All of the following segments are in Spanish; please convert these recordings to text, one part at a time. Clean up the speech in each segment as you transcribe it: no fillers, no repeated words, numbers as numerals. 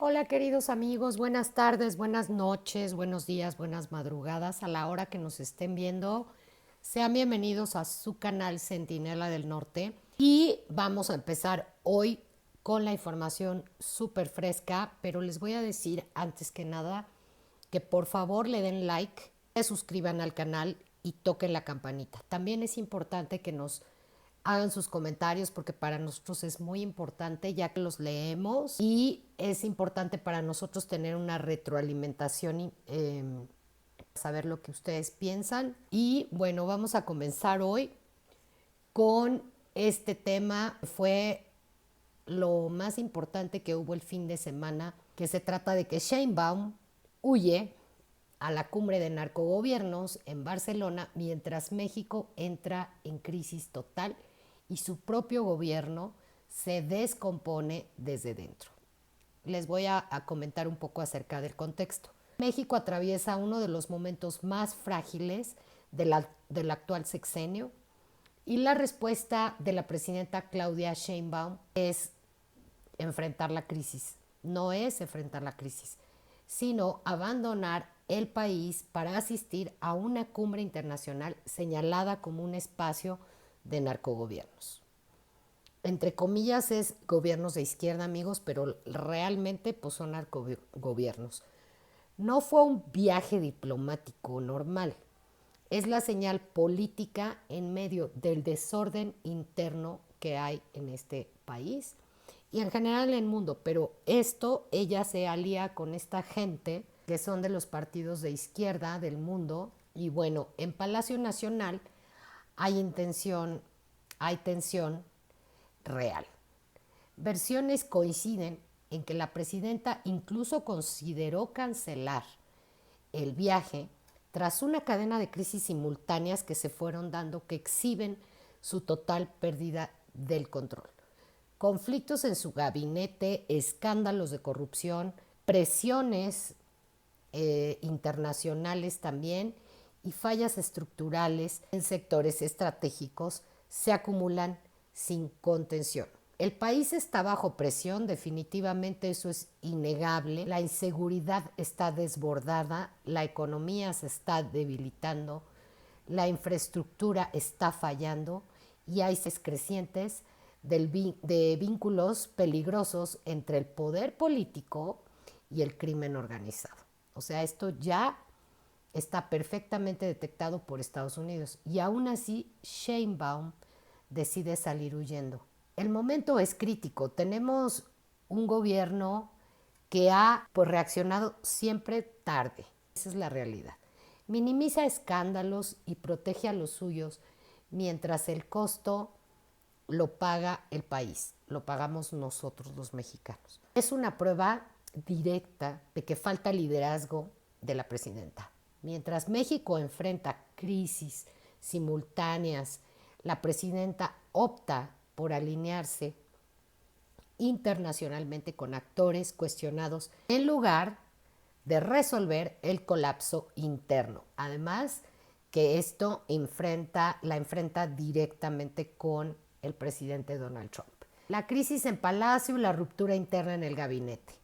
Hola queridos amigos, buenas tardes, buenas noches, buenos días, buenas madrugadas a la hora que nos estén viendo. Sean bienvenidos a su canal Centinela del Norte y vamos a empezar hoy con la información súper fresca, pero les voy a decir antes que nada que por favor le den like, se suscriban al canal y toquen la campanita. También es importante que nos hagan sus comentarios porque para nosotros es muy importante ya que los leemos y es importante para nosotros tener una retroalimentación y saber lo que ustedes piensan. Y bueno, vamos a comenzar hoy con este tema. Fue lo más importante que hubo el fin de semana, que se trata de que Sheinbaum huye a la cumbre de narcogobiernos en Barcelona mientras México entra en crisis total y su propio gobierno se descompone desde dentro. Les voy a comentar un poco acerca del contexto. México atraviesa uno de los momentos más frágiles del actual sexenio y la respuesta de la presidenta Claudia Sheinbaum es enfrentar la crisis. No es enfrentar la crisis, sino abandonar el país para asistir a una cumbre internacional señalada como un espacio de narcogobiernos. Entre comillas es gobiernos de izquierda, amigos, pero realmente pues son narcogobiernos. No fue un viaje diplomático normal, es la señal política en medio del desorden interno que hay en este país y en general en el mundo. Pero ella se alía con esta gente que son de los partidos de izquierda del mundo. Y bueno, en Palacio Nacional hay tensión real. Versiones coinciden en que la presidenta incluso consideró cancelar el viaje tras una cadena de crisis simultáneas que se fueron dando que exhiben su total pérdida del control. Conflictos en su gabinete, escándalos de corrupción, presiones internacionales también y fallas estructurales en sectores estratégicos se acumulan sin contención. El país está bajo presión, definitivamente eso es innegable. La inseguridad está desbordada, la economía se está debilitando, la infraestructura está fallando y hay crecientes de vínculos peligrosos entre el poder político y el crimen organizado. O sea, esto ya está perfectamente detectado por Estados Unidos y aún así Sheinbaum decide salir huyendo. El momento es crítico. Tenemos un gobierno que ha pues, reaccionado siempre tarde. Esa es la realidad. Minimiza escándalos y protege a los suyos mientras el costo lo paga el país, lo pagamos nosotros los mexicanos. Es una prueba directa de que falta liderazgo de la presidenta. Mientras México enfrenta crisis simultáneas, la presidenta opta por alinearse internacionalmente con actores cuestionados en lugar de resolver el colapso interno. Además, que esto la enfrenta directamente con el presidente Donald Trump. La crisis en Palacio y la ruptura interna en el gabinete.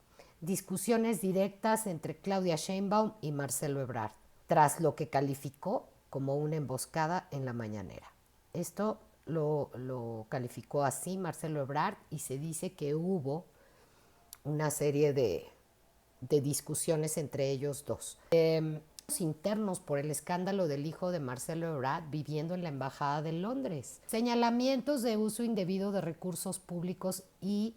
Discusiones directas entre Claudia Sheinbaum y Marcelo Ebrard, tras lo que calificó como una emboscada en la mañanera. Esto lo calificó así Marcelo Ebrard y se dice que hubo una serie de discusiones entre ellos dos. Internos por el escándalo del hijo de Marcelo Ebrard viviendo en la Embajada de Londres. Señalamientos de uso indebido de recursos públicos y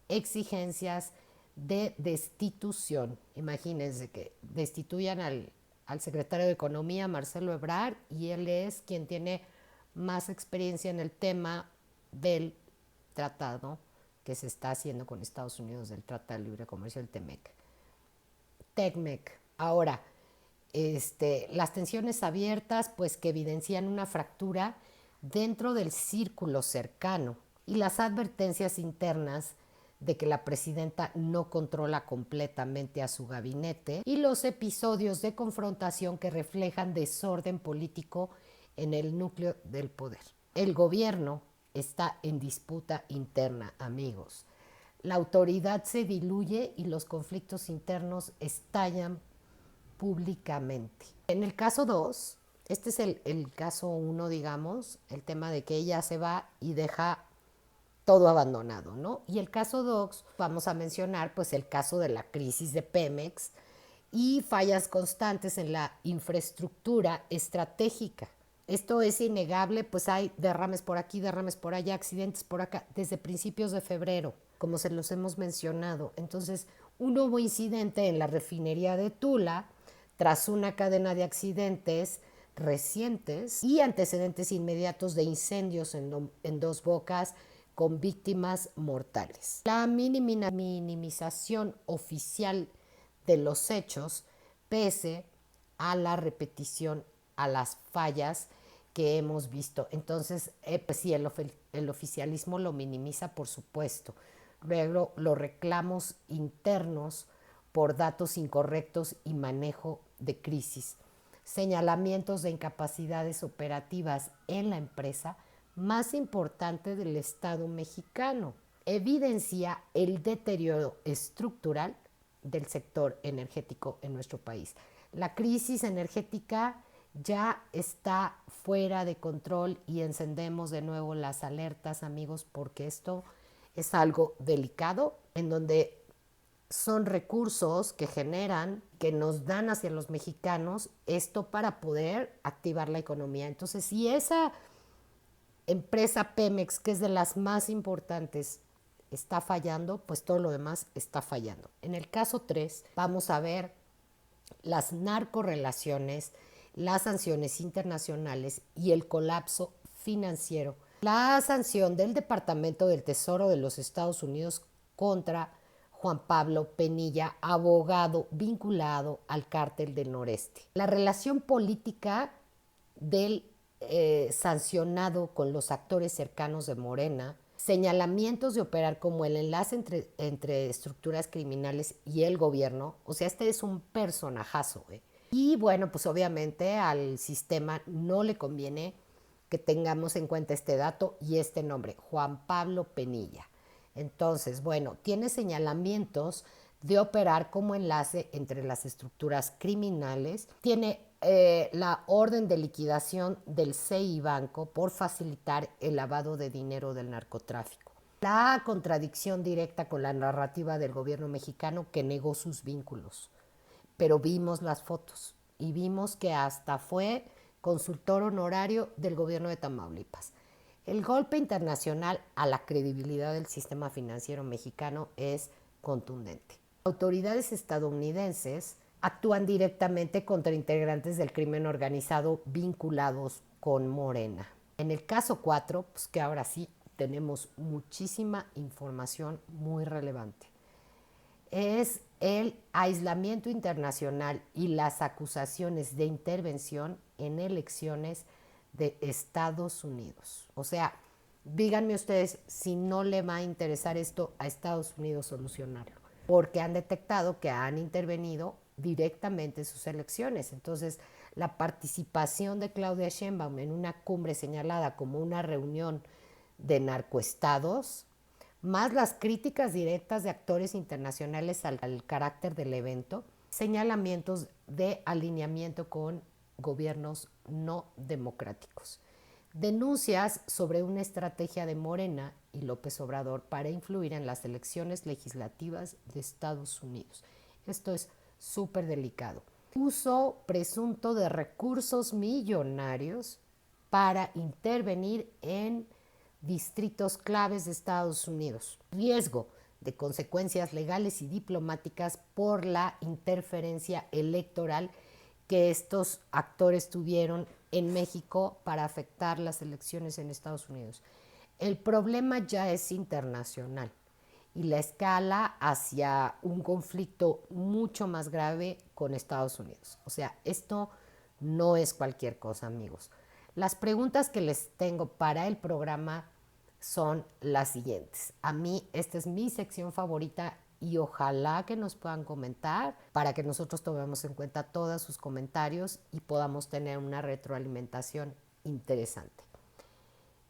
exigencias de destitución. Imagínense que destituyan al secretario de Economía, Marcelo Ebrard, y él es quien tiene más experiencia en el tema del tratado que se está haciendo con Estados Unidos del Tratado de Libre Comercio, el TECMEC. Ahora, las tensiones abiertas pues que evidencian una fractura dentro del círculo cercano y las advertencias internas de que la presidenta no controla completamente a su gabinete y los episodios de confrontación que reflejan desorden político en el núcleo del poder. El gobierno está en disputa interna, amigos. la autoridad se diluye y los conflictos internos estallan públicamente. En el caso 2, este es el caso 1, digamos, el tema de que ella se va y deja todo abandonado, ¿no? Y el caso 2, vamos a mencionar pues el caso de la crisis de Pemex y fallas constantes en la infraestructura estratégica. Esto es innegable, pues hay derrames por aquí, derrames por allá, accidentes por acá, desde principios de febrero, como se los hemos mencionado. Entonces, un nuevo incidente en la refinería de Tula, tras una cadena de accidentes recientes y antecedentes inmediatos de incendios en Dos Bocas con víctimas mortales. La minimización oficial de los hechos, pese a la repetición, a las fallas que hemos visto. Entonces, pues sí, el oficialismo lo minimiza, por supuesto. Luego, los reclamos internos por datos incorrectos y manejo de crisis. Señalamientos de incapacidades operativas en la empresa más importante del Estado mexicano. Evidencia el deterioro estructural del sector energético en nuestro país. La crisis energética ya está fuera de control y encendemos de nuevo las alertas, amigos, porque esto es algo delicado en donde son recursos que generan, que nos dan hacia los mexicanos esto para poder activar la economía. Entonces, si esa empresa Pemex, que es de las más importantes, está fallando, pues todo lo demás está fallando. En el caso 3, vamos a ver las narcorrelaciones, las sanciones internacionales y el colapso financiero. La sanción del Departamento del Tesoro de los Estados Unidos contra Juan Pablo Penilla, abogado vinculado al Cártel del Noreste. La relación política del sancionado con los actores cercanos de Morena, señalamientos de operar como el enlace entre estructuras criminales y el gobierno. O sea, este es un personajazo. Y bueno, pues obviamente al sistema no le conviene que tengamos en cuenta este dato y este nombre, Juan Pablo Penilla. Entonces, bueno, tiene señalamientos de operar como enlace entre las estructuras criminales, tiene la orden de liquidación del CI Banco por facilitar el lavado de dinero del narcotráfico. La contradicción directa con la narrativa del gobierno mexicano que negó sus vínculos. Pero vimos las fotos y vimos que hasta fue consultor honorario del gobierno de Tamaulipas. El golpe internacional a la credibilidad del sistema financiero mexicano es contundente. Autoridades estadounidenses actúan directamente contra integrantes del crimen organizado vinculados con Morena. En el caso 4, pues que ahora sí tenemos muchísima información muy relevante, es el aislamiento internacional y las acusaciones de intervención en elecciones de Estados Unidos. O sea, díganme ustedes si no le va a interesar esto a Estados Unidos solucionarlo, porque han detectado que han intervenido directamente en sus elecciones. Entonces, la participación de Claudia Sheinbaum en una cumbre señalada como una reunión de narcoestados, más las críticas directas de actores internacionales al carácter del evento, señalamientos de alineamiento con gobiernos no democráticos, denuncias sobre una estrategia de Morena y López Obrador para influir en las elecciones legislativas de Estados Unidos. Esto es súper delicado. Uso presunto de recursos millonarios para intervenir en distritos claves de Estados Unidos. Riesgo de consecuencias legales y diplomáticas por la interferencia electoral que estos actores tuvieron en México para afectar las elecciones en Estados Unidos. El problema ya es internacional y la escala hacia un conflicto mucho más grave con Estados Unidos. O sea, esto no es cualquier cosa, amigos. Las preguntas que les tengo para el programa son las siguientes. A mí esta es mi sección favorita y ojalá que nos puedan comentar para que nosotros tomemos en cuenta todos sus comentarios y podamos tener una retroalimentación interesante.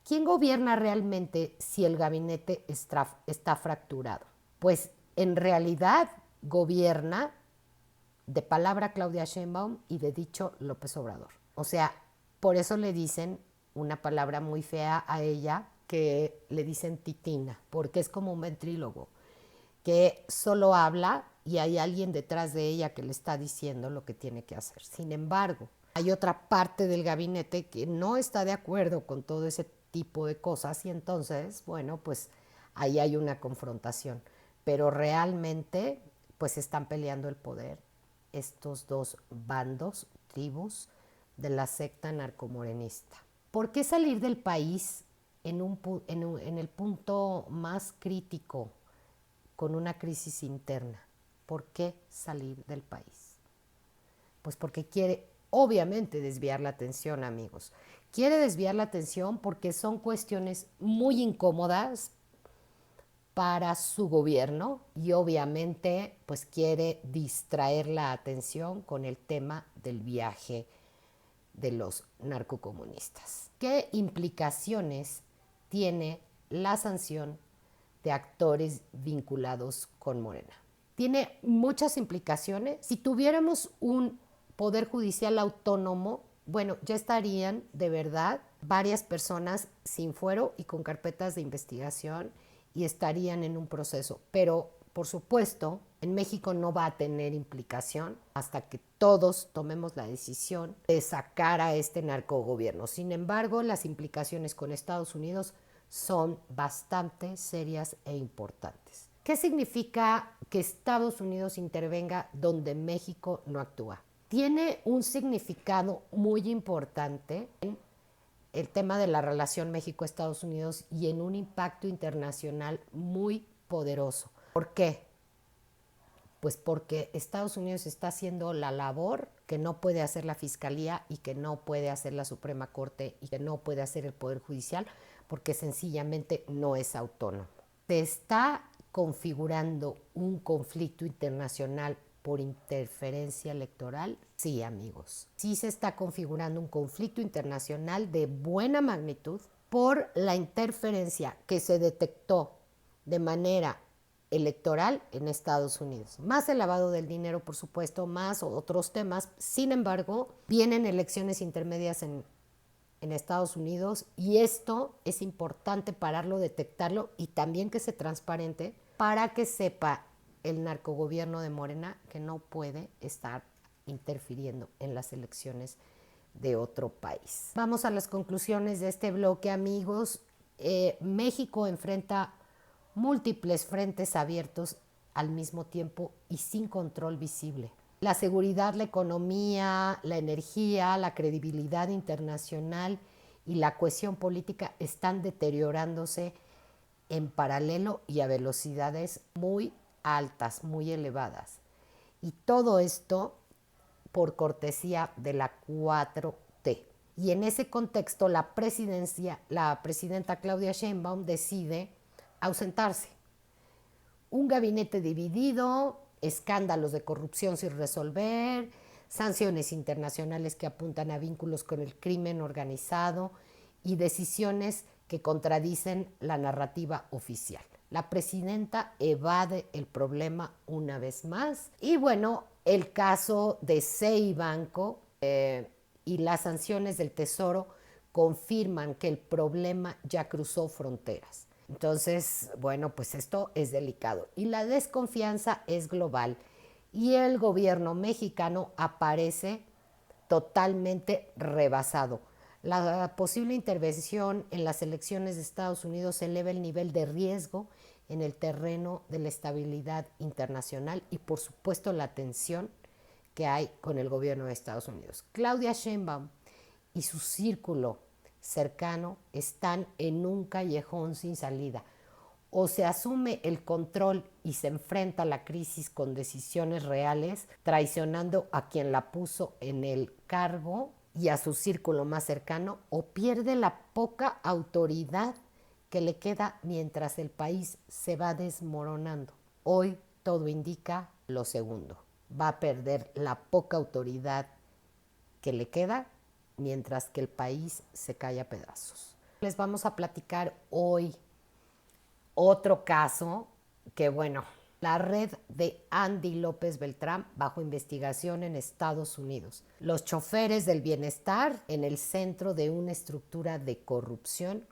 ¿Quién gobierna realmente si el gabinete está fracturado? pues en realidad gobierna de palabra Claudia Sheinbaum y de dicho López Obrador. O sea, por eso le dicen una palabra muy fea a ella, que le dicen titina, porque es como un ventrílogo, que solo habla y hay alguien detrás de ella que le está diciendo lo que tiene que hacer. Sin embargo, hay otra parte del gabinete que no está de acuerdo con todo ese tipo de cosas y entonces, bueno, pues ahí hay una confrontación. Pero realmente, pues están peleando el poder estos dos bandos, tribus de la secta narcomorenista. ¿Por qué salir del país en el punto más crítico con una crisis interna? ¿Por qué salir del país? Pues porque quiere, obviamente, desviar la atención, amigos. Quiere desviar la atención porque son cuestiones muy incómodas para su gobierno y obviamente pues quiere distraer la atención con el tema del viaje de los narcocomunistas. ¿Qué implicaciones tiene la sanción de actores vinculados con Morena? Tiene muchas implicaciones. Si tuviéramos un poder judicial autónomo, bueno, ya estarían de verdad varias personas sin fuero y con carpetas de investigación y estarían en un proceso. Pero, por supuesto, en México no va a tener implicación hasta que todos tomemos la decisión de sacar a este narcogobierno. Sin embargo, las implicaciones con Estados Unidos son bastante serias e importantes. ¿Qué significa que Estados Unidos intervenga donde México no actúa? Tiene un significado muy importante en el tema de la relación México-Estados Unidos y en un impacto internacional muy poderoso. ¿Por qué? Pues porque Estados Unidos está haciendo la labor que no puede hacer la Fiscalía y que no puede hacer la Suprema Corte y que no puede hacer el Poder Judicial porque sencillamente no es autónomo. Se está configurando un conflicto internacional por interferencia electoral. Sí, amigos, sí se está configurando un conflicto internacional de buena magnitud por la interferencia que se detectó de manera electoral en Estados Unidos. Más el lavado del dinero, por supuesto, más otros temas. Sin embargo, vienen elecciones intermedias en Estados Unidos y esto es importante pararlo, detectarlo y también que se transparente para que sepa el narcogobierno de Morena que no puede estar interfiriendo en las elecciones de otro país. Vamos a las conclusiones de este bloque, amigos. México enfrenta múltiples frentes abiertos al mismo tiempo y sin control visible. La seguridad, la economía, la energía, la credibilidad internacional y la cohesión política están deteriorándose en paralelo y a velocidades muy altas, muy elevadas. Y todo esto por cortesía de la 4T. Y en ese contexto la presidenta Claudia Sheinbaum decide ausentarse. Un gabinete dividido, escándalos de corrupción sin resolver, sanciones internacionales que apuntan a vínculos con el crimen organizado y decisiones que contradicen la narrativa oficial. La presidenta evade el problema una vez más. Y bueno, el caso de Banco y las sanciones del Tesoro confirman que el problema ya cruzó fronteras. Entonces, bueno, pues esto es delicado. Y la desconfianza es global. Y el gobierno mexicano aparece totalmente rebasado. La posible intervención en las elecciones de Estados Unidos eleva el nivel de riesgo en el terreno de la estabilidad internacional y, por supuesto, la tensión que hay con el gobierno de Estados Unidos. Claudia Sheinbaum y su círculo cercano están en un callejón sin salida. O se asume el control y se enfrenta a la crisis con decisiones reales, traicionando a quien la puso en el cargo y a su círculo más cercano, o pierde la poca autoridad que le queda mientras el país se va desmoronando. Hoy todo indica lo segundo. Va a perder la poca autoridad que le queda mientras que el país se cae a pedazos. Les vamos a platicar hoy otro caso que bueno, la red de Andy López Beltrán bajo investigación en Estados Unidos. Los choferes del bienestar en el centro de una estructura de corrupción,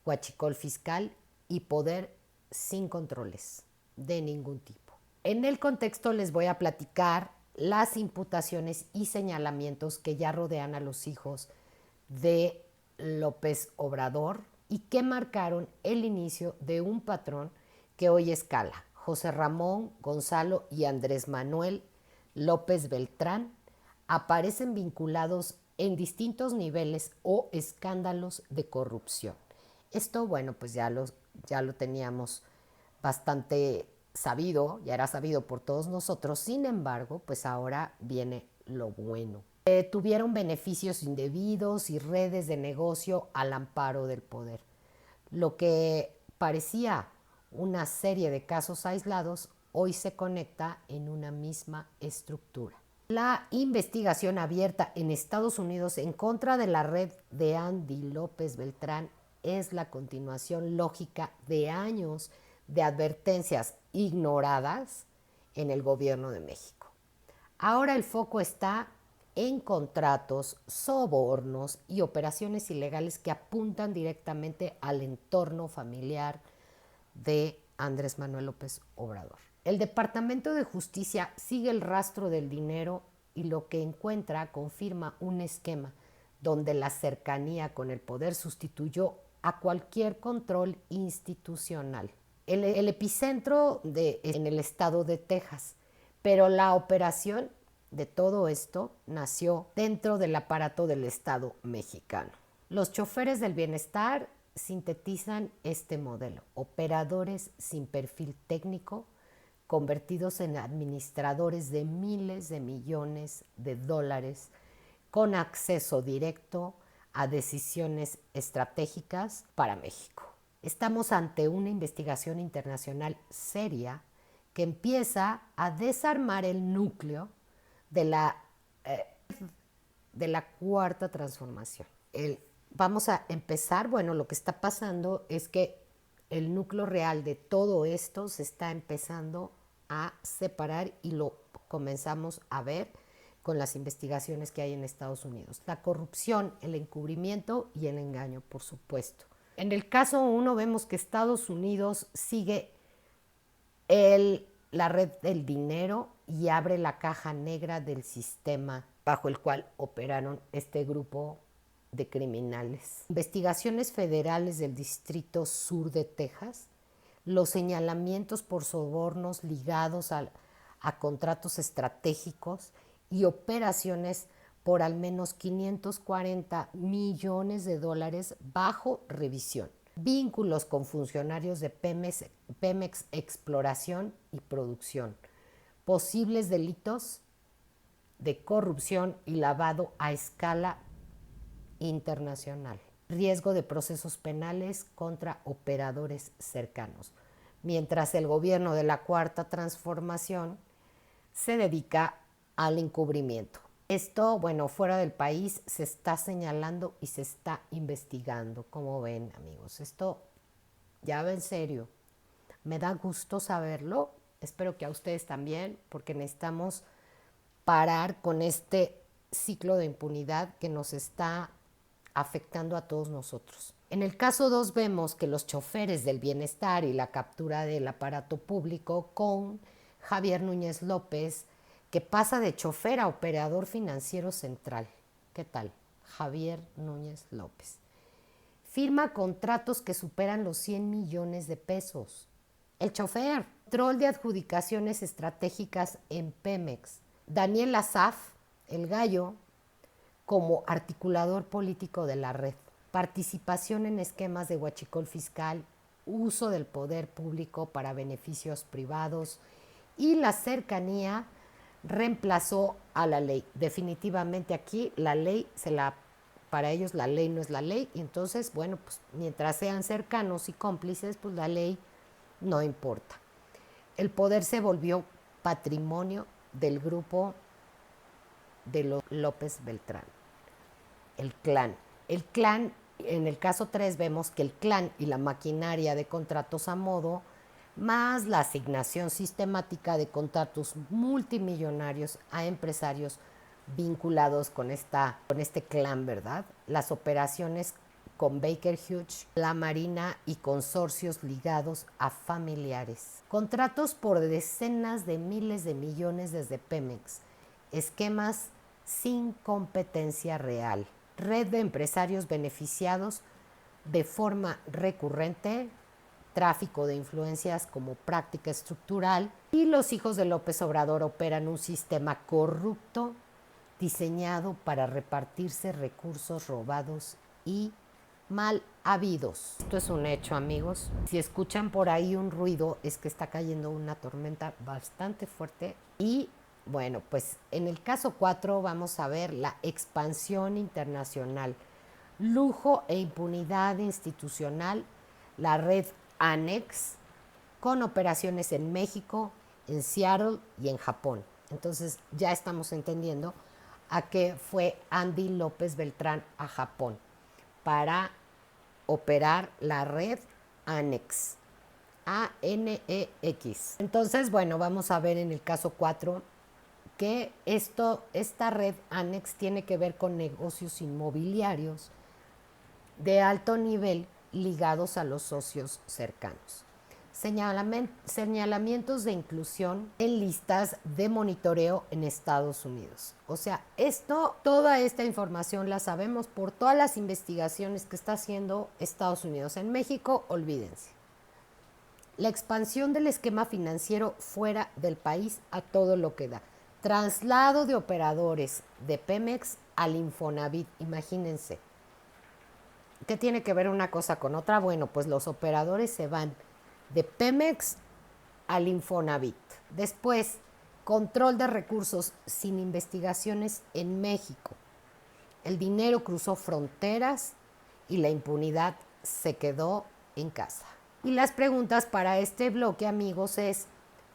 huachicol fiscal y poder sin controles de ningún tipo. En el contexto les voy a platicar las imputaciones y señalamientos que ya rodean a los hijos de López Obrador y que marcaron el inicio de un patrón que hoy escala. José Ramón, Gonzalo y Andrés Manuel López Beltrán aparecen vinculados en distintos niveles o escándalos de corrupción. Esto, bueno, pues ya lo teníamos bastante sabido, ya era sabido por todos nosotros. Sin embargo, pues ahora viene lo bueno. Tuvieron beneficios indebidos y redes de negocio al amparo del poder. Lo que parecía una serie de casos aislados hoy se conecta en una misma estructura. La investigación abierta en Estados Unidos en contra de la red de Andy López Beltrán es la continuación lógica de años de advertencias ignoradas en el gobierno de México. Ahora el foco está en contratos, sobornos y operaciones ilegales que apuntan directamente al entorno familiar de Andrés Manuel López Obrador. El Departamento de Justicia sigue el rastro del dinero y lo que encuentra confirma un esquema donde la cercanía con el poder sustituyó a cualquier control institucional. El epicentro en el estado de Texas, pero la operación de todo esto nació dentro del aparato del Estado mexicano. Los choferes del bienestar sintetizan este modelo: operadores sin perfil técnico, convertidos en administradores de miles de millones de dólares, con acceso directo a decisiones estratégicas para México. Estamos ante una investigación internacional seria que empieza a desarmar el núcleo de la cuarta transformación. Vamos a empezar, bueno, lo que está pasando es que el núcleo real de todo esto se está empezando a separar y lo comenzamos a ver con las investigaciones que hay en Estados Unidos. La corrupción, el encubrimiento y el engaño, por supuesto. En el caso 1 vemos que Estados Unidos sigue la red del dinero y abre la caja negra del sistema bajo el cual operaron este grupo de criminales. Investigaciones federales del Distrito Sur de Texas, los señalamientos por sobornos ligados a contratos estratégicos y operaciones por al menos 540 millones de dólares bajo revisión. Vínculos con funcionarios de Pemex Exploración y Producción. Posibles delitos de corrupción y lavado a escala internacional. Riesgo de procesos penales contra operadores cercanos. Mientras el gobierno de la Cuarta Transformación se dedica al encubrimiento. Esto, bueno, fuera del país se está señalando y se está investigando. Como ven, amigos, esto ya va en serio. Me da gusto saberlo. Espero que a ustedes también, porque necesitamos parar con este ciclo de impunidad que nos está afectando a todos nosotros. En el caso 2 vemos que los choferes del bienestar y la captura del aparato público con Javier Núñez López, que pasa de chofer a operador financiero central. ¿Qué tal? Javier Núñez López. Firma contratos que superan los 100 millones de pesos. El chofer. Control de adjudicaciones estratégicas en Pemex. Daniel Asaf, el gallo, como articulador político de la red. Participación en esquemas de huachicol fiscal, uso del poder público para beneficios privados y la cercanía reemplazó a la ley. Definitivamente aquí la ley para ellos la ley no es la ley, y entonces, bueno, pues mientras sean cercanos y cómplices, pues la ley no importa. El poder se volvió patrimonio del grupo de López Beltrán. El clan. El clan, en el caso 3 vemos que el clan y la maquinaria de contratos a modo más la asignación sistemática de contratos multimillonarios a empresarios vinculados con este clan, ¿verdad? Las operaciones con Baker Hughes, la Marina y consorcios ligados a familiares. Contratos por decenas de miles de millones desde Pemex. Esquemas sin competencia real. Red de empresarios beneficiados de forma recurrente, tráfico de influencias como práctica estructural, y los hijos de López Obrador operan un sistema corrupto diseñado para repartirse recursos robados y mal habidos. Esto es un hecho, amigos. Si escuchan por ahí un ruido, es que está cayendo una tormenta bastante fuerte. Y bueno, pues en el caso 4 vamos a ver la expansión internacional, lujo e impunidad institucional, la red Annex, con operaciones en México, en Seattle y en Japón. Entonces ya estamos entendiendo a qué fue Andy López Beltrán a Japón para operar la red Annex, ANEX. Entonces, bueno, vamos a ver en el caso 4 que esta red Annex tiene que ver con negocios inmobiliarios de alto nivel ligados a los socios cercanos. Señalamientos de inclusión en listas de monitoreo en Estados Unidos. O sea, toda esta información la sabemos por todas las investigaciones que está haciendo Estados Unidos. En México, olvídense. La expansión del esquema financiero fuera del país a todo lo que da. Traslado de operadores de Pemex al Infonavit, imagínense. ¿Qué tiene que ver una cosa con otra? Bueno, pues los operadores se van de Pemex al Infonavit. Después, control de recursos sin investigaciones en México. El dinero cruzó fronteras y la impunidad se quedó en casa. Y las preguntas para este bloque, amigos, es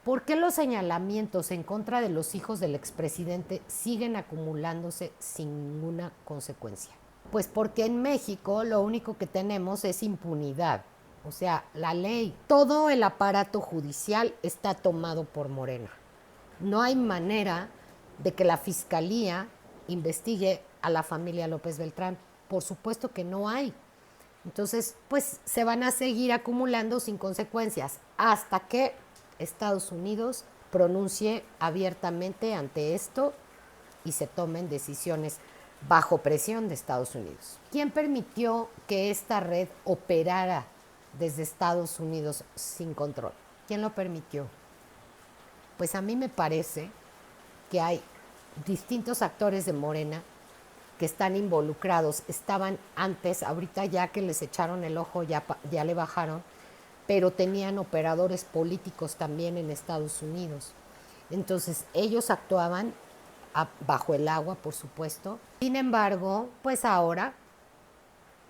¿por qué los señalamientos en contra de los hijos del expresidente siguen acumulándose sin ninguna consecuencia? Pues porque en México lo único que tenemos es impunidad. O sea, la ley, todo el aparato judicial está tomado por Morena. No hay manera de que la fiscalía investigue a la familia López Beltrán. Por supuesto que no hay. Entonces, pues se van a seguir acumulando sin consecuencias hasta que Estados Unidos pronuncie abiertamente ante esto y se tomen decisiones bajo presión de Estados Unidos. ¿Quién permitió que esta red operara desde Estados Unidos sin control? ¿Quién lo permitió? Pues a mí me parece que hay distintos actores de Morena que están involucrados. Estaban antes, ahorita ya que les echaron el ojo, ya le bajaron, pero tenían operadores políticos también en Estados Unidos. Entonces ellos actuaban bajo el agua, por supuesto. Sin embargo, pues ahora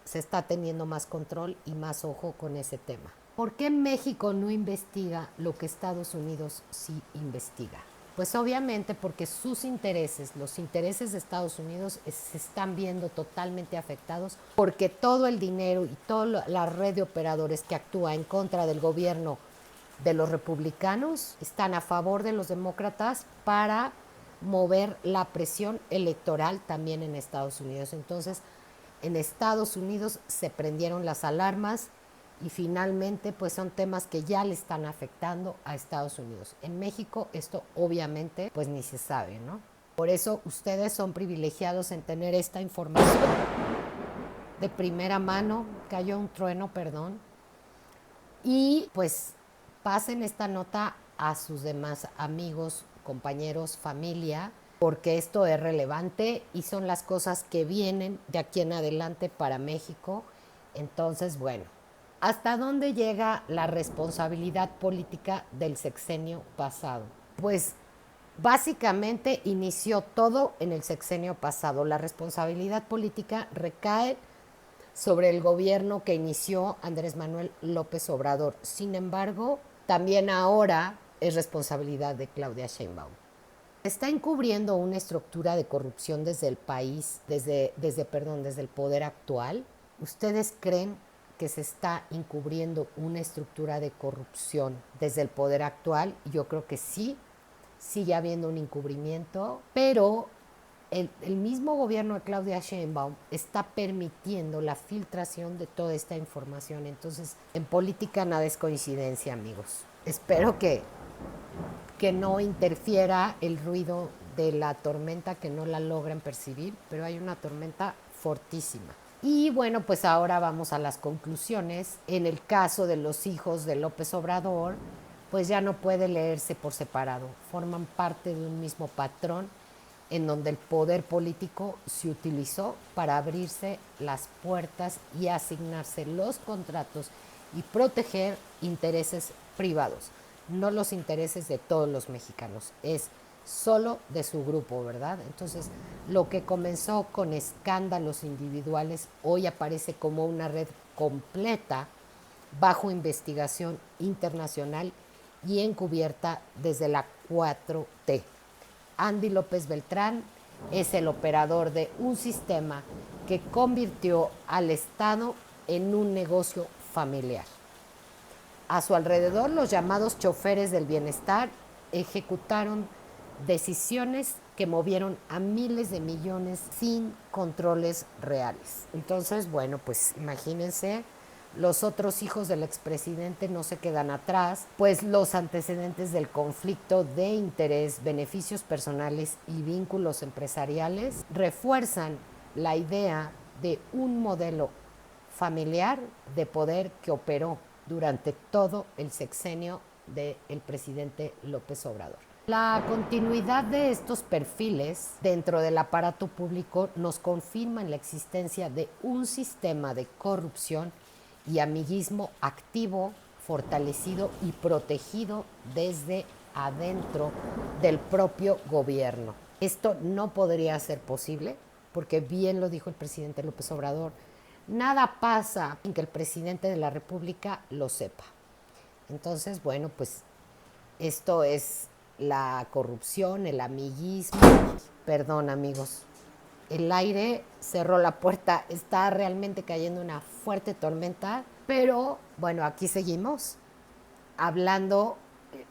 se está teniendo más control y más ojo con ese tema. ¿Por qué México no investiga lo que Estados Unidos sí investiga? Pues obviamente porque sus intereses, los intereses de Estados Unidos se están viendo totalmente afectados porque todo el dinero y toda la red de operadores que actúa en contra del gobierno de los republicanos están a favor de los demócratas para mover la presión electoral también en Estados Unidos. Entonces, en Estados Unidos se prendieron las alarmas y finalmente pues son temas que ya le están afectando a Estados Unidos. En México esto obviamente pues ni se sabe, ¿no? Por eso ustedes son privilegiados en tener esta información de primera mano. Cayó un trueno, perdón. Y pues pasen esta nota a sus demás amigos, compañeros, familia, porque esto es relevante y son las cosas que vienen de aquí en adelante para México. Entonces, bueno, ¿hasta dónde llega la responsabilidad política del sexenio pasado? Pues básicamente inició todo en el sexenio pasado. La responsabilidad política recae sobre el gobierno que inició Andrés Manuel López Obrador. Sin embargo, también ahora es responsabilidad de Claudia Sheinbaum. Está encubriendo una estructura de corrupción desde el país, desde el poder actual. ¿Ustedes creen que se está encubriendo una estructura de corrupción desde el poder actual. Yo creo que sí, sigue habiendo un encubrimiento, pero el mismo gobierno de Claudia Sheinbaum está permitiendo la filtración de toda esta información. Entonces, en política nada es coincidencia, amigos. Espero que no interfiera el ruido de la tormenta, que no la logran percibir, pero hay una tormenta fortísima. Y bueno, pues ahora vamos a las conclusiones. En el caso de los hijos de López Obrador, pues ya no puede leerse por separado. Forman parte de un mismo patrón en donde el poder político se utilizó para abrirse las puertas y asignarse los contratos y proteger intereses privados, no los intereses de todos los mexicanos, es solo de su grupo, ¿verdad? Entonces, lo que comenzó con escándalos individuales hoy aparece como una red completa bajo investigación internacional y encubierta desde la 4T. Andy López Beltrán es el operador de un sistema que convirtió al Estado en un negocio familiar. A su alrededor, los llamados choferes del bienestar ejecutaron decisiones que movieron a miles de millones sin controles reales. Entonces, bueno, pues imagínense, los otros hijos del expresidente no se quedan atrás, pues los antecedentes del conflicto de interés, beneficios personales y vínculos empresariales refuerzan la idea de un modelo familiar de poder que operó durante todo el sexenio del presidente López Obrador. La continuidad de estos perfiles dentro del aparato público nos confirma en la existencia de un sistema de corrupción y amiguismo activo, fortalecido y protegido desde adentro del propio gobierno. Esto no podría ser posible porque bien lo dijo el presidente López Obrador, nada pasa sin que el presidente de la República lo sepa. Entonces, bueno, pues esto es la corrupción, el amiguismo. Perdón, amigos. El aire cerró la puerta. Está realmente cayendo una fuerte tormenta. Pero, bueno, aquí seguimos hablando.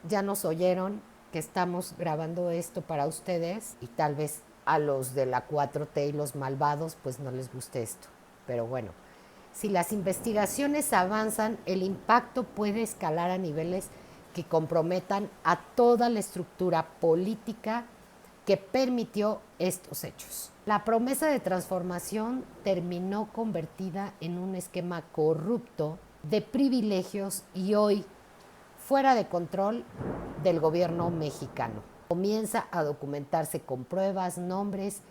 Ya nos oyeron que estamos grabando esto para ustedes. Y tal vez a los de la 4T y los malvados, pues no les guste esto. Pero bueno, si las investigaciones avanzan, el impacto puede escalar a niveles que comprometan a toda la estructura política que permitió estos hechos. La promesa de transformación terminó convertida en un esquema corrupto de privilegios y hoy fuera de control del gobierno mexicano. Comienza a documentarse con pruebas, nombres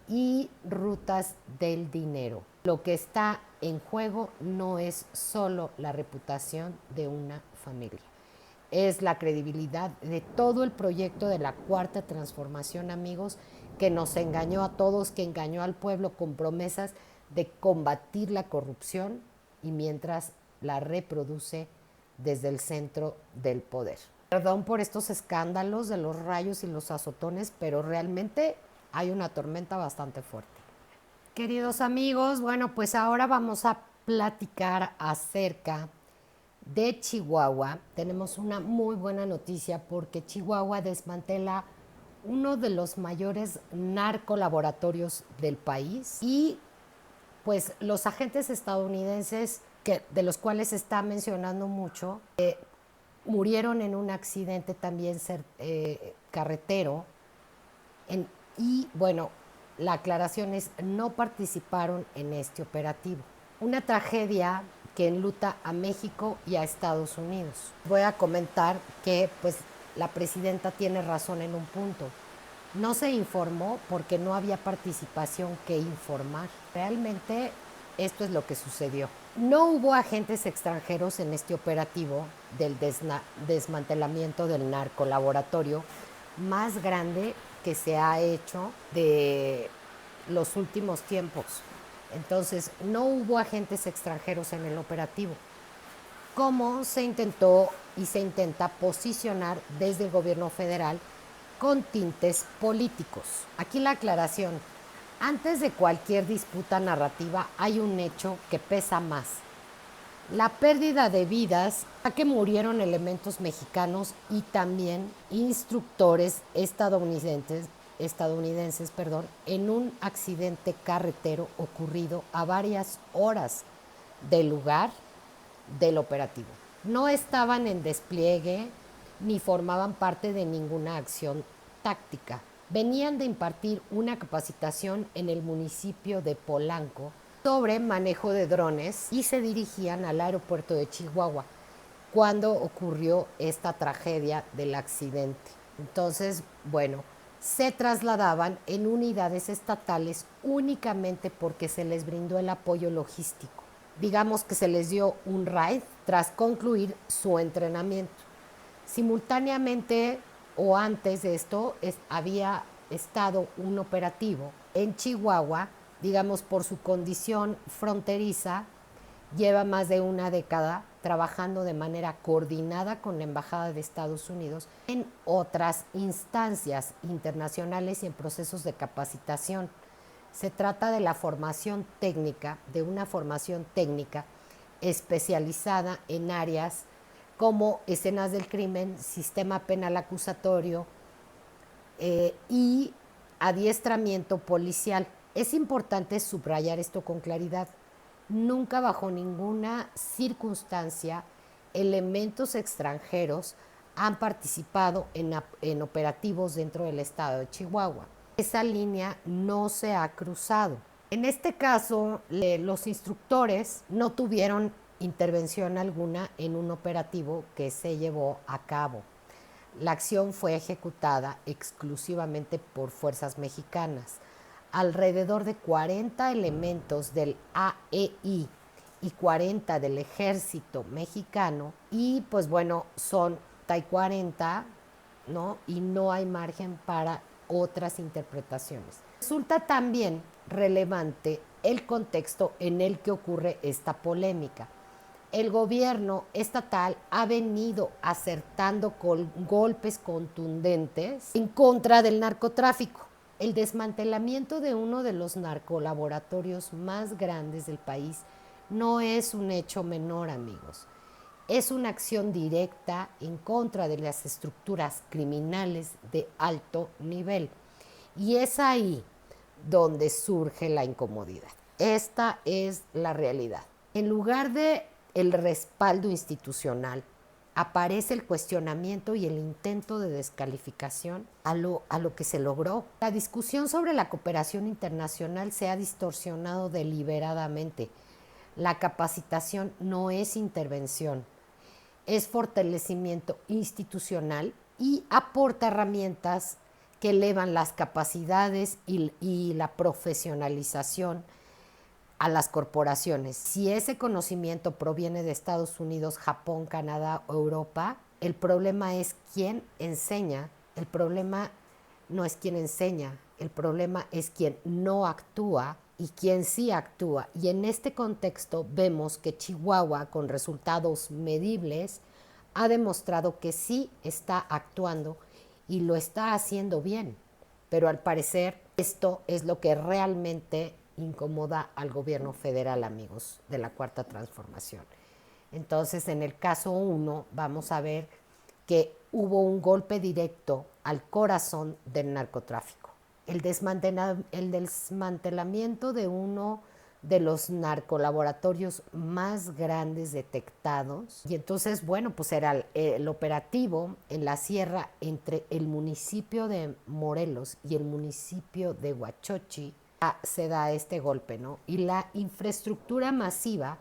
y rutas del dinero. Lo que está en juego no es solo la reputación de una familia. Es la credibilidad de todo el proyecto de la Cuarta Transformación, amigos, que nos engañó a todos, que engañó al pueblo con promesas de combatir la corrupción y mientras la reproduce desde el centro del poder. Perdón por estos escándalos de los rayos y los azotones, pero realmente hay una tormenta bastante fuerte. Queridos amigos, bueno, pues ahora vamos a platicar acerca de Chihuahua. Tenemos una muy buena noticia porque Chihuahua desmantela uno de los mayores narcolaboratorios del país y pues los agentes estadounidenses, de los cuales se está mencionando mucho, murieron en un accidente también carretero y bueno, la aclaración es no participaron en este operativo. Una tragedia que enluta a México y a Estados Unidos. Voy a comentar que pues la presidenta tiene razón en un punto. No se informó porque no había participación que informar. Realmente esto es lo que sucedió. No hubo agentes extranjeros en este operativo del desmantelamiento del narcolaboratorio más grande que se ha hecho de los últimos tiempos. Entonces, no hubo agentes extranjeros en el operativo, como se intentó y se intenta posicionar desde el gobierno federal con tintes políticos. Aquí la aclaración. Antes de cualquier disputa narrativa hay un hecho que pesa más, La pérdida de vidas, a que murieron elementos mexicanos y también instructores estadounidenses, en un accidente carretero ocurrido a varias horas del lugar del operativo. No estaban en despliegue ni formaban parte de ninguna acción táctica. Venían de impartir una capacitación en el municipio de Polanco sobre manejo de drones y se dirigían al aeropuerto de Chihuahua cuando ocurrió esta tragedia del accidente. Entonces, bueno, se trasladaban en unidades estatales únicamente porque se les brindó el apoyo logístico. Digamos que se les dio un ride tras concluir su entrenamiento. Simultáneamente o antes de esto había estado un operativo en Chihuahua, digamos por su condición fronteriza, lleva más de una década trabajando de manera coordinada con la Embajada de Estados Unidos en otras instancias internacionales y en procesos de capacitación. Se trata de la formación técnica, de una formación técnica especializada en áreas como escenas del crimen, sistema penal acusatorio y adiestramiento policial. Es importante subrayar esto con claridad. Nunca bajo ninguna circunstancia elementos extranjeros han participado en operativos dentro del estado de Chihuahua. Esa línea no se ha cruzado. En este caso, los instructores no tuvieron intervención alguna en un operativo que se llevó a cabo. La acción fue ejecutada exclusivamente por fuerzas mexicanas. Alrededor de 40 elementos del AEI y 40 del ejército mexicano y pues bueno, son TAI 40, ¿no? Y no hay margen para otras interpretaciones. Resulta también relevante el contexto en el que ocurre esta polémica. El gobierno estatal ha venido acertando con golpes contundentes en contra del narcotráfico. El desmantelamiento de uno de los narcolaboratorios más grandes del país no es un hecho menor, amigos. Es una acción directa en contra de las estructuras criminales de alto nivel. Y es ahí donde surge la incomodidad. Esta es la realidad. En lugar de el respaldo institucional, aparece el cuestionamiento y el intento de descalificación a lo que se logró. La discusión sobre la cooperación internacional se ha distorsionado deliberadamente. La capacitación no es intervención, es fortalecimiento institucional y aporta herramientas que elevan las capacidades y la profesionalización a las corporaciones. Si ese conocimiento proviene de Estados Unidos, Japón, Canadá o Europa, el problema es quién enseña. El problema no es quién enseña, el problema es quién no actúa y quién sí actúa. Y en este contexto vemos que Chihuahua, con resultados medibles, ha demostrado que sí está actuando y lo está haciendo bien. Pero al parecer esto es lo que realmente incomoda al gobierno federal, amigos, de la Cuarta Transformación. Entonces, en el caso 1, vamos a ver que hubo un golpe directo al corazón del narcotráfico. El desmantelamiento de uno de los narcolaboratorios más grandes detectados. Y entonces, bueno, pues era el operativo en la sierra entre el municipio de Morelos y el municipio de Huachochi. Se da este golpe, ¿no? Y la infraestructura masiva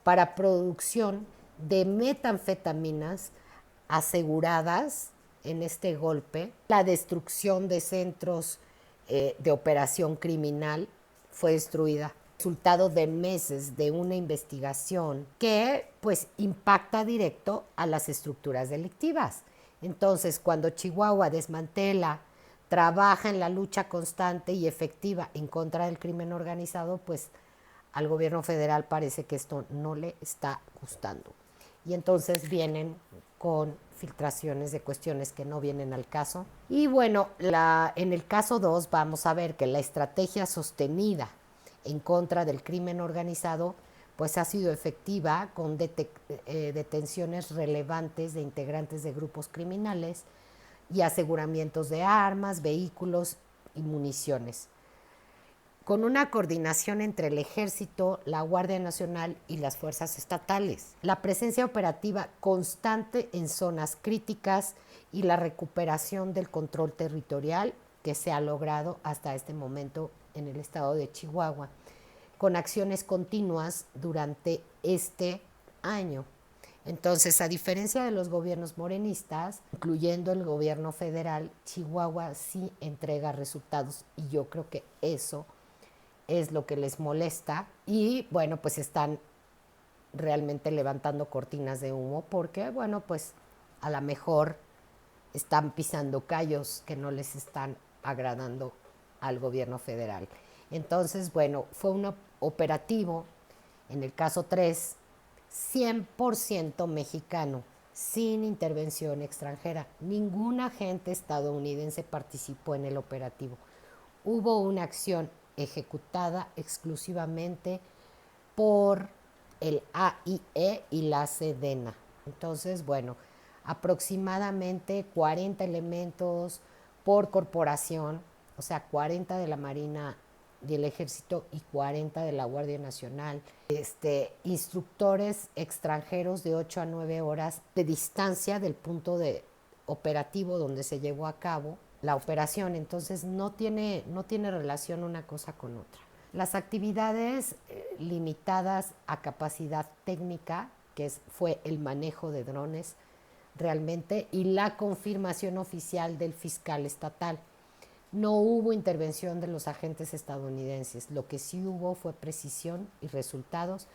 para producción de metanfetaminas aseguradas en este golpe, la destrucción de centros de operación criminal fue destruida. Resultado de meses de una investigación que pues impacta directo a las estructuras delictivas. Entonces, cuando Chihuahua desmantela, trabaja en la lucha constante y efectiva en contra del crimen organizado, pues al gobierno federal parece que esto no le está gustando. Y entonces vienen con filtraciones de cuestiones que no vienen al caso. Y bueno, en el caso 2 vamos a ver que la estrategia sostenida en contra del crimen organizado pues ha sido efectiva con detenciones relevantes de integrantes de grupos criminales y aseguramientos de armas, vehículos y municiones, con una coordinación entre el Ejército, la Guardia Nacional y las fuerzas estatales. La presencia operativa constante en zonas críticas y la recuperación del control territorial que se ha logrado hasta este momento en el estado de Chihuahua, con acciones continuas durante este año. Entonces, a diferencia de los gobiernos morenistas, incluyendo el gobierno federal, Chihuahua sí entrega resultados y yo creo que eso es lo que les molesta y bueno, pues están realmente levantando cortinas de humo porque, bueno, pues a lo mejor están pisando callos que no les están agradando al gobierno federal. Entonces, bueno, fue un operativo, en el caso 3, 100% mexicano, sin intervención extranjera. Ningún agente estadounidense participó en el operativo. Hubo una acción ejecutada exclusivamente por el AIE y la Sedena. Entonces, bueno, aproximadamente 40 elementos por corporación, o sea, 40 de la Marina y el Ejército y 40 de la Guardia Nacional. Instructores extranjeros de 8 a 9 horas de distancia del punto de operativo donde se llevó a cabo la operación. Entonces no tiene relación una cosa con otra. Las actividades limitadas a capacidad técnica, que fue el manejo de drones realmente, y la confirmación oficial del fiscal estatal. No hubo intervención de los agentes estadounidenses. Lo que sí hubo fue precisión y resultados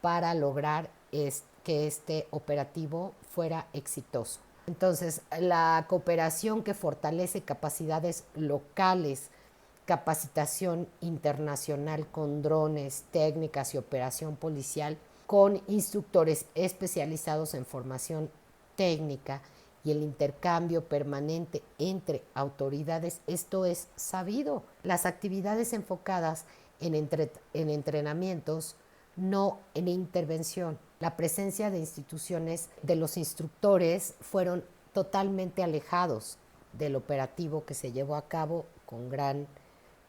para lograr que este operativo fuera exitoso. Entonces, la cooperación que fortalece capacidades locales, capacitación internacional con drones, técnicas y operación policial, con instructores especializados en formación técnica y el intercambio permanente entre autoridades, esto es sabido. Las actividades enfocadas en entrenamientos, no en intervención. La presencia de instituciones de los instructores fueron totalmente alejados del operativo que se llevó a cabo con gran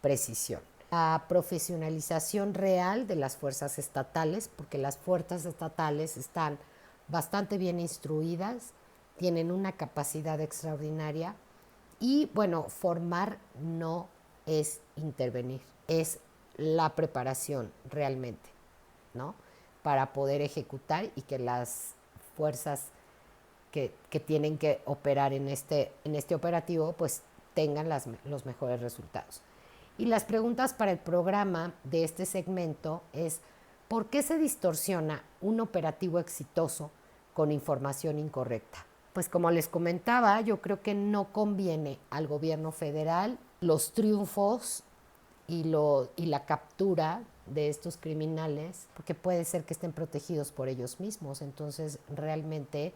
precisión. La profesionalización real de las fuerzas estatales, porque las fuerzas estatales están bastante bien instruidas, tienen una capacidad extraordinaria y bueno, formar no es intervenir, es la preparación realmente, ¿no? Para poder ejecutar y que las fuerzas que tienen que operar en este operativo pues tengan los mejores resultados. Y las preguntas para el programa de este segmento es: ¿por qué se distorsiona un operativo exitoso con información incorrecta? Pues como les comentaba, yo creo que no conviene al gobierno federal los triunfos y la captura de estos criminales, porque puede ser que estén protegidos por ellos mismos. Entonces, realmente,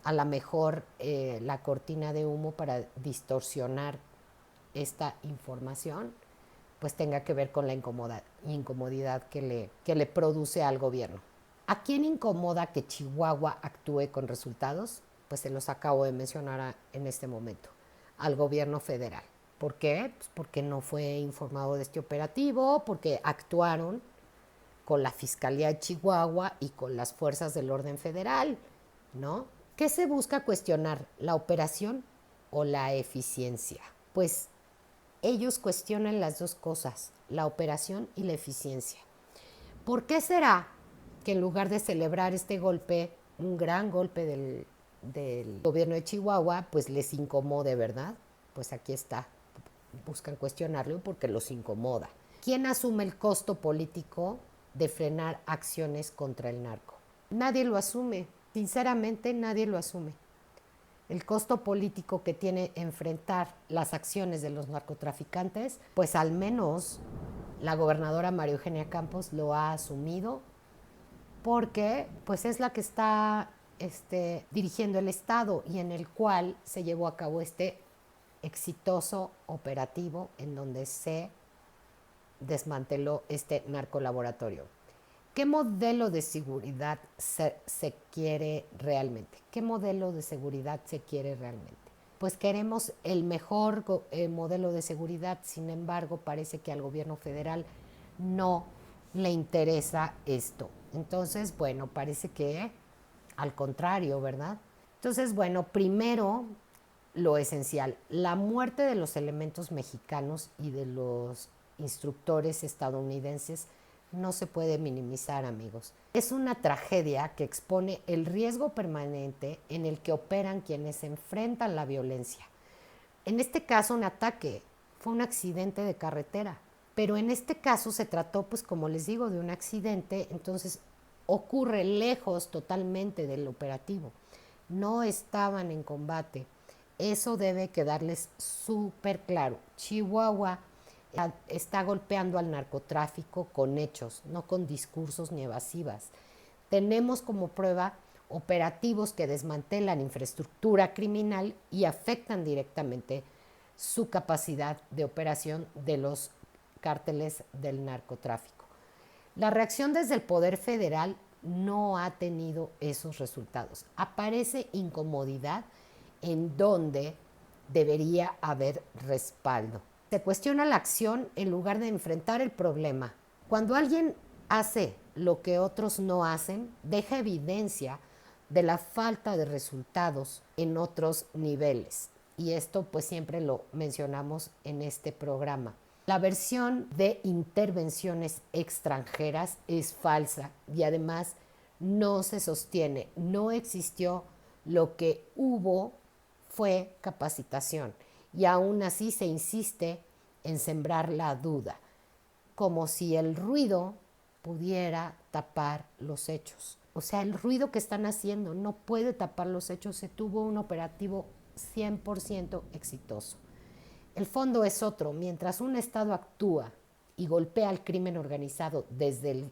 a lo mejor la cortina de humo para distorsionar esta información, pues tenga que ver con la incomodidad que le produce al gobierno. ¿A quién incomoda que Chihuahua actúe con resultados? Pues se los acabo de mencionar en este momento. Al gobierno federal. ¿Por qué? Pues porque no fue informado de este operativo, porque actuaron con la Fiscalía de Chihuahua y con las fuerzas del orden federal, ¿no? ¿Qué se busca cuestionar? ¿La operación o la eficiencia? Pues ellos cuestionan las dos cosas, la operación y la eficiencia. ¿Por qué será que en lugar de celebrar este golpe, un gran golpe del gobierno de Chihuahua, pues les incomode, ¿verdad? Pues aquí está, buscan cuestionarlo porque los incomoda. ¿Quién asume el costo político de frenar acciones contra el narco? Nadie lo asume, sinceramente nadie lo asume. El costo político que tiene enfrentar las acciones de los narcotraficantes, pues al menos la gobernadora María Eugenia Campos lo ha asumido porque pues es la que está dirigiendo el Estado y en el cual se llevó a cabo este exitoso operativo en donde se desmanteló este narcolaboratorio. ¿Qué modelo de seguridad se quiere realmente? ¿Qué modelo de seguridad se quiere realmente? Pues queremos el mejor modelo de seguridad, sin embargo, parece que al gobierno federal no le interesa esto. Entonces, bueno, parece que al contrario, ¿verdad? Entonces, bueno, primero lo esencial, la muerte de los elementos mexicanos y de los instructores estadounidenses no se puede minimizar, amigos. Es una tragedia que expone el riesgo permanente en el que operan quienes enfrentan la violencia. En este caso, un ataque fue un accidente de carretera, pero en este caso se trató, pues como les digo, de un accidente, entonces ocurre lejos totalmente del operativo. No estaban en combate. Eso debe quedarles súper claro. Chihuahua está golpeando al narcotráfico con hechos, no con discursos ni evasivas. Tenemos como prueba operativos que desmantelan infraestructura criminal y afectan directamente su capacidad de operación de los cárteles del narcotráfico. La reacción desde el Poder Federal no ha tenido esos resultados. Aparece incomodidad en donde debería haber respaldo. Se cuestiona la acción en lugar de enfrentar el problema. Cuando alguien hace lo que otros no hacen, deja evidencia de la falta de resultados en otros niveles. Y esto pues siempre lo mencionamos en este programa. La versión de intervenciones extranjeras es falsa y además no se sostiene. No existió, lo que hubo fue capacitación y aún así se insiste en sembrar la duda, como si el ruido pudiera tapar los hechos. O sea, el ruido que están haciendo no puede tapar los hechos. Se tuvo un operativo 100% exitoso. El fondo es otro. Mientras un Estado actúa y golpea al crimen organizado desde el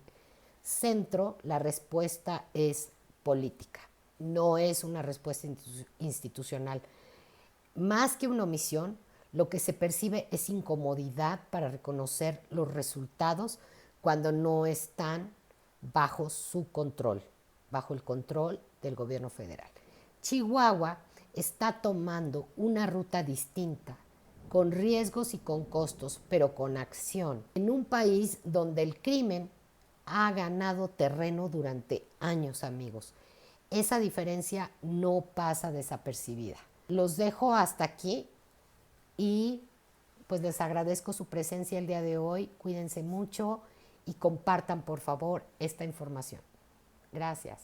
centro, la respuesta es política. No es una respuesta institucional. Más que una omisión, lo que se percibe es incomodidad para reconocer los resultados cuando no están bajo su control, bajo el control del gobierno federal. Chihuahua está tomando una ruta distinta, con riesgos y con costos, pero con acción, en un país donde el crimen ha ganado terreno durante años, amigos. Esa diferencia no pasa desapercibida. Los dejo hasta aquí y pues les agradezco su presencia el día de hoy. Cuídense mucho y compartan por favor esta información. Gracias.